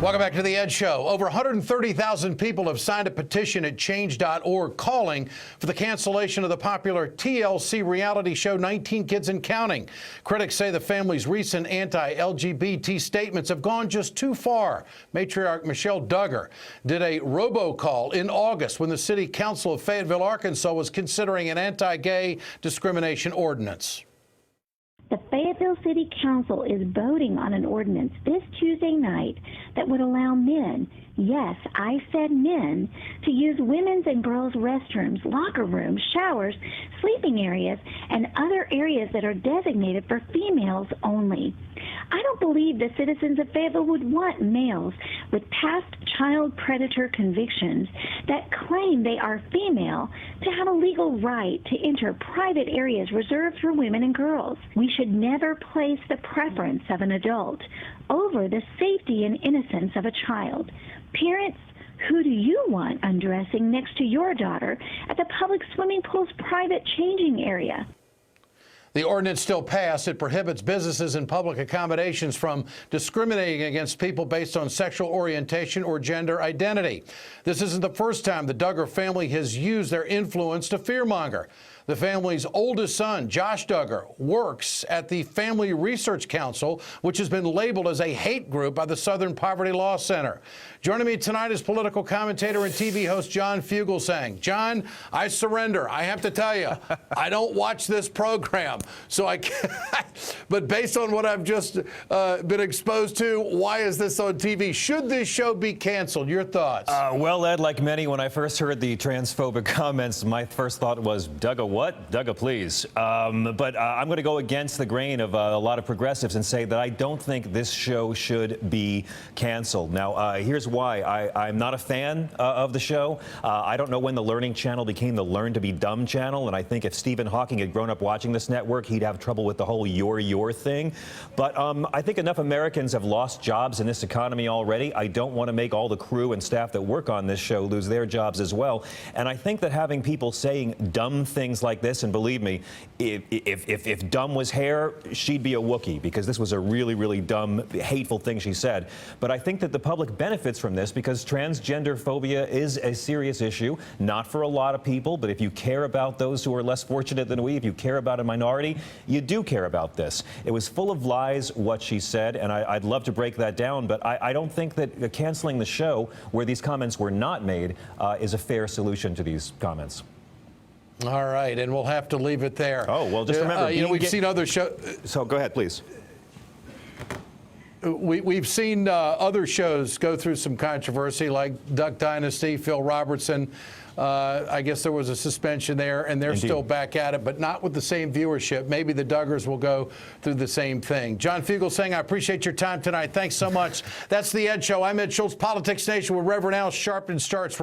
Welcome back to the Ed Show. Over 130,000 people have signed a petition at change.org calling for the cancellation of the popular TLC reality show 19 Kids and Counting. Critics say the family's recent anti-LGBT statements have gone just too far. Matriarch Michelle Duggar did a robocall in August when the City Council of Fayetteville, Arkansas was considering an anti-gay discrimination ordinance. The Fayetteville City Council is voting on an ordinance this Tuesday night that would allow men, yes, I said men, to use women's and girls' restrooms, locker rooms, showers, sleeping areas, and other areas that are designated for females only. I don't believe the citizens of Fayetteville would want males with past child predator convictions that claim they are female to have a legal right to enter private areas reserved for women and girls. We should never place the preference of an adult over the safety and innocence of a child. Parents, who do you want undressing next to your daughter at the public swimming pool's private changing area? The ordinance still passed. It prohibits businesses and public accommodations from discriminating against people based on sexual orientation or gender identity. This isn't the first time the Duggar family has used their influence to fearmonger. The family's oldest son, Josh Duggar, works at the Family Research Council, which has been labeled as a hate group by the Southern Poverty Law Center. Joining me tonight is political commentator and TV host John Fugelsang. John, I surrender. I have to tell you, I don't watch this program, so I can't. But based on what I've just been exposed to, why is this on TV? Should this show be canceled? Your thoughts? Well, Ed, like many, when I first heard the transphobic comments, my first thought was, Duggar, what? Duggar, please. But I'm going to go against the grain of a lot of progressives and say that I don't think this show should be canceled. Now, here's why. I'm not a fan of the show. I don't know when the Learning Channel became the Learn to be Dumb channel, and I think if Stephen Hawking had grown up watching this network, he'd have trouble with the whole your thing. But I think enough Americans have lost jobs in this economy already. I don't want to make all the crew and staff that work on this show lose their jobs as well. And I think that having people saying dumb things like this, and believe me, if dumb was hair, she'd be a Wookiee, because this was a really, really dumb, hateful thing she said. But I think that the public benefits from this because transgender phobia is a serious issue, not for a lot of people, but if you care about those who are less fortunate than we, if you care about a minority, you do care about this. It was full of lies, what she said, and I'd love to break that down, but I don't think that canceling the show where these comments were not made is a fair solution to these comments. All right, and we'll have to leave it there. Oh, well, just remember, we've seen other shows. So go ahead, please. We've seen other shows go through some controversy, like Duck Dynasty, Phil Robertson. I guess there was a suspension there, and they're still back at it, but not with the same viewership. Maybe the Duggars will go through the same thing. John Fugelsang, I appreciate your time tonight. Thanks so much. That's the Ed Show. I'm Ed Schultz, Politics Nation with Reverend Al Sharpton starts.